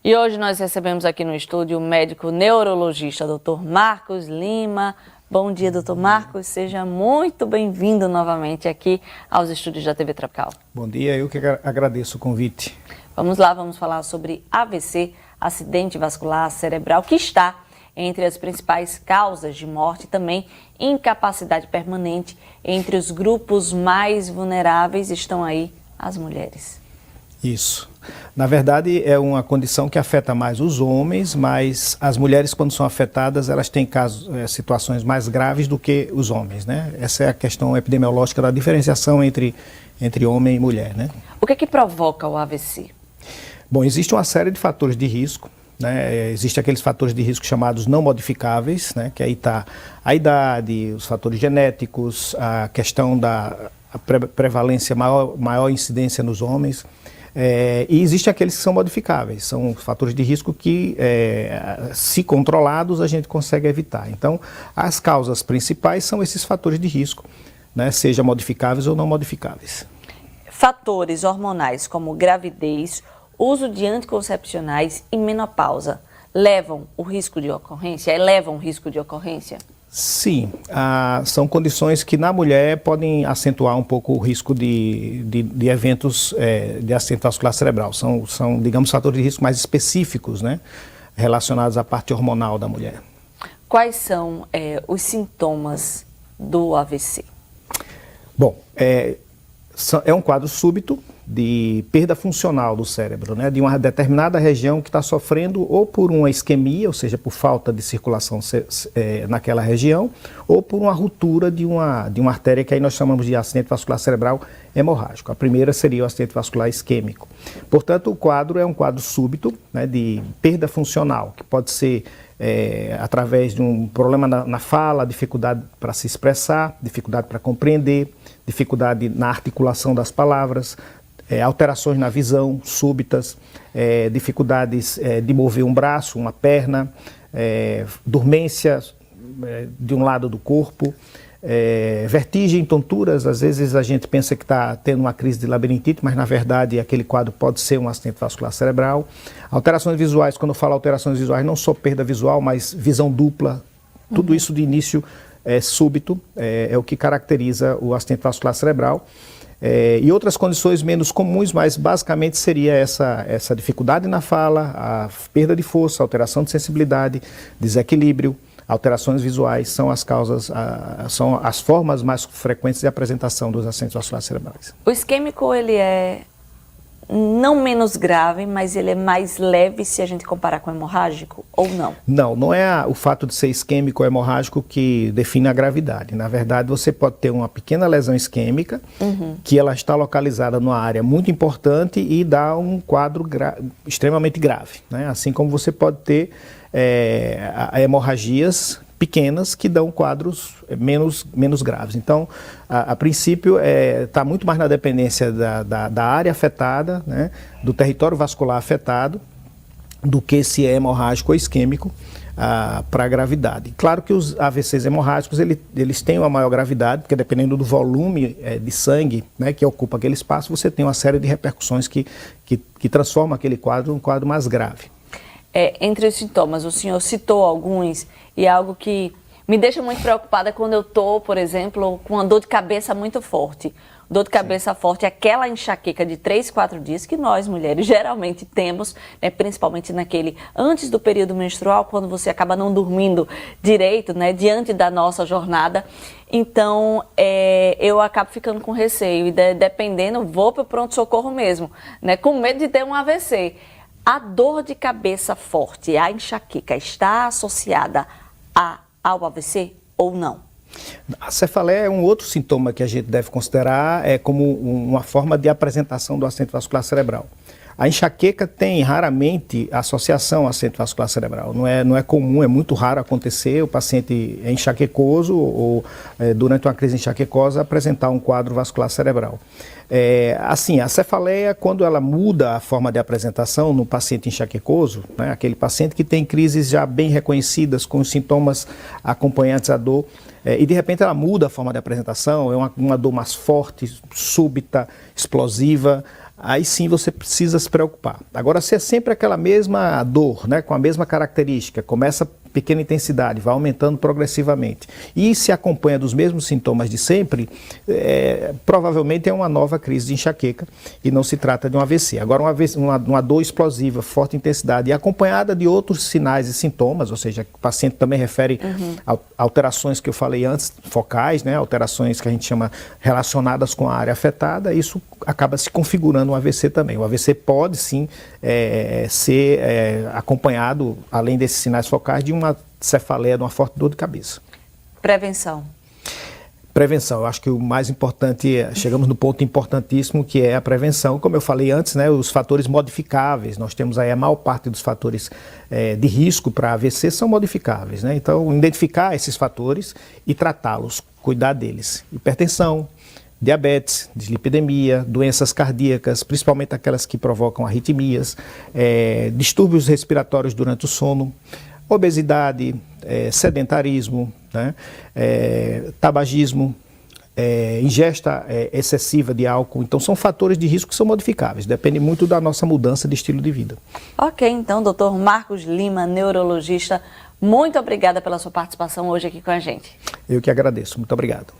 E hoje nós recebemos aqui no estúdio o médico neurologista, Dr. Marcos Lima. Bom dia, Dr. Marcos. Seja muito bem-vindo novamente aqui aos estúdios da TV Tropical. Bom dia, eu que agradeço o convite. Vamos lá, vamos falar sobre AVC, acidente vascular cerebral, que está entre as principais causas de morte e também incapacidade permanente. Entre os grupos mais vulneráveis estão aí as mulheres. Isso. Na verdade, é uma condição que afeta mais os homens, mas as mulheres, quando são afetadas, elas têm situações mais graves do que os homens, né? Essa é a questão epidemiológica da diferenciação entre homem e mulher, né? O que provoca o AVC? Bom, existe uma série de fatores de risco, né? Existem aqueles fatores de risco chamados não modificáveis, né? Que aí está a idade, os fatores genéticos, a questão da prevalência, maior incidência nos homens. E existem aqueles que são modificáveis, são fatores de risco que, se controlados, a gente consegue evitar. Então, as causas principais são esses fatores de risco, né, seja modificáveis ou não modificáveis. Fatores hormonais como gravidez, uso de anticoncepcionais e menopausa elevam o risco de ocorrência? Sim, são condições que na mulher podem acentuar um pouco o risco de eventos de acidente vascular cerebral. São, digamos, fatores de risco mais específicos, né, relacionados à parte hormonal da mulher. Quais são os sintomas do AVC? Bom, é um quadro súbito de perda funcional do cérebro, né, de uma determinada região que está sofrendo ou por uma isquemia, ou seja, por falta de circulação naquela região, ou por uma ruptura de uma artéria que aí nós chamamos de acidente vascular cerebral hemorrágico. A primeira seria o acidente vascular isquêmico. Portanto, o quadro é um quadro súbito, né, de perda funcional, que pode ser através de um problema na fala, dificuldade para se expressar, dificuldade para compreender, dificuldade na articulação das palavras, alterações na visão súbitas, dificuldades de mover um braço, uma perna, dormência de um lado do corpo, vertigem, tonturas. Às vezes a gente pensa que está tendo uma crise de labirintite, mas na verdade aquele quadro pode ser um acidente vascular cerebral. Alterações visuais, quando eu falo alterações visuais, não só perda visual, mas visão dupla, tudo isso de início súbito é o que caracteriza o acidente vascular cerebral. E outras condições menos comuns, mas basicamente seria essa dificuldade na fala, a perda de força, alteração de sensibilidade, desequilíbrio, alterações visuais são as causas, são as formas mais frequentes de apresentação dos acidentes vasculares cerebrais. O isquêmico, ele é não menos grave, mas ele é mais leve se a gente comparar com o hemorrágico, ou não? Não é o fato de ser isquêmico ou hemorrágico que define a gravidade. Na verdade, você pode ter uma pequena lesão isquêmica, que ela está localizada numa área muito importante e dá um quadro extremamente grave, né? Assim como você pode ter hemorragias pequenas que dão quadros menos graves. Então, a princípio, está muito mais na dependência da área afetada, né, do território vascular afetado, do que se é hemorrágico ou isquêmico para a gravidade. Claro que os AVCs hemorrágicos, eles têm uma maior gravidade, porque dependendo do volume de sangue, né, que ocupa aquele espaço, você tem uma série de repercussões que transformam aquele quadro em um quadro mais grave. Entre os sintomas, o senhor citou alguns, e é algo que me deixa muito preocupada quando eu estou, por exemplo, com uma dor de cabeça muito forte. Dor de cabeça forte é aquela enxaqueca de 3, 4 dias que nós, mulheres, geralmente temos, né, principalmente antes do período menstrual, quando você acaba não dormindo direito, né, diante da nossa jornada. Então, eu acabo ficando com receio e, dependendo, vou para o pronto-socorro mesmo, né, com medo de ter um AVC. A dor de cabeça forte, a enxaqueca, está associada ao AVC ou não? A cefaleia é um outro sintoma que a gente deve considerar como uma forma de apresentação do acidente vascular cerebral. A enxaqueca tem raramente associação ao acidente vascular cerebral. Não é comum, é muito raro acontecer o paciente é enxaquecoso ou durante uma crise enxaquecosa apresentar um quadro vascular cerebral. Assim, a cefaleia, quando ela muda a forma de apresentação no paciente enxaquecoso, né, aquele paciente que tem crises já bem reconhecidas com os sintomas acompanhantes à dor, e de repente ela muda a forma de apresentação, é uma dor mais forte, súbita, explosiva. aí sim você precisa se preocupar. Agora, se é sempre aquela mesma dor, né, com a mesma característica, começa pequena intensidade, vai aumentando progressivamente e se acompanha dos mesmos sintomas de sempre, provavelmente é uma nova crise de enxaqueca e não se trata de um AVC. Agora, uma dor explosiva, forte intensidade e acompanhada de outros sinais e sintomas, ou seja, o paciente também refere alterações que eu falei antes, focais, né, alterações que a gente chama relacionadas com a área afetada, isso acaba se configurando um AVC também. O AVC pode sim ser acompanhado, além desses sinais focais, de uma cefaleia, de uma forte dor de cabeça. Prevenção. Prevenção, eu acho que o mais importante, chegamos no ponto importantíssimo que é a prevenção. Como eu falei antes, né, os fatores modificáveis, nós temos aí a maior parte dos fatores de risco para AVC são modificáveis, né? Então, identificar esses fatores e tratá-los, cuidar deles. Hipertensão, diabetes, dislipidemia, doenças cardíacas, principalmente aquelas que provocam arritmias, distúrbios respiratórios durante o sono, obesidade, sedentarismo, né? Tabagismo, ingesta excessiva de álcool. Então, são fatores de risco que são modificáveis, depende muito da nossa mudança de estilo de vida. Ok, então, Dr. Marcos Lima, neurologista, muito obrigada pela sua participação hoje aqui com a gente. Eu que agradeço, muito obrigado.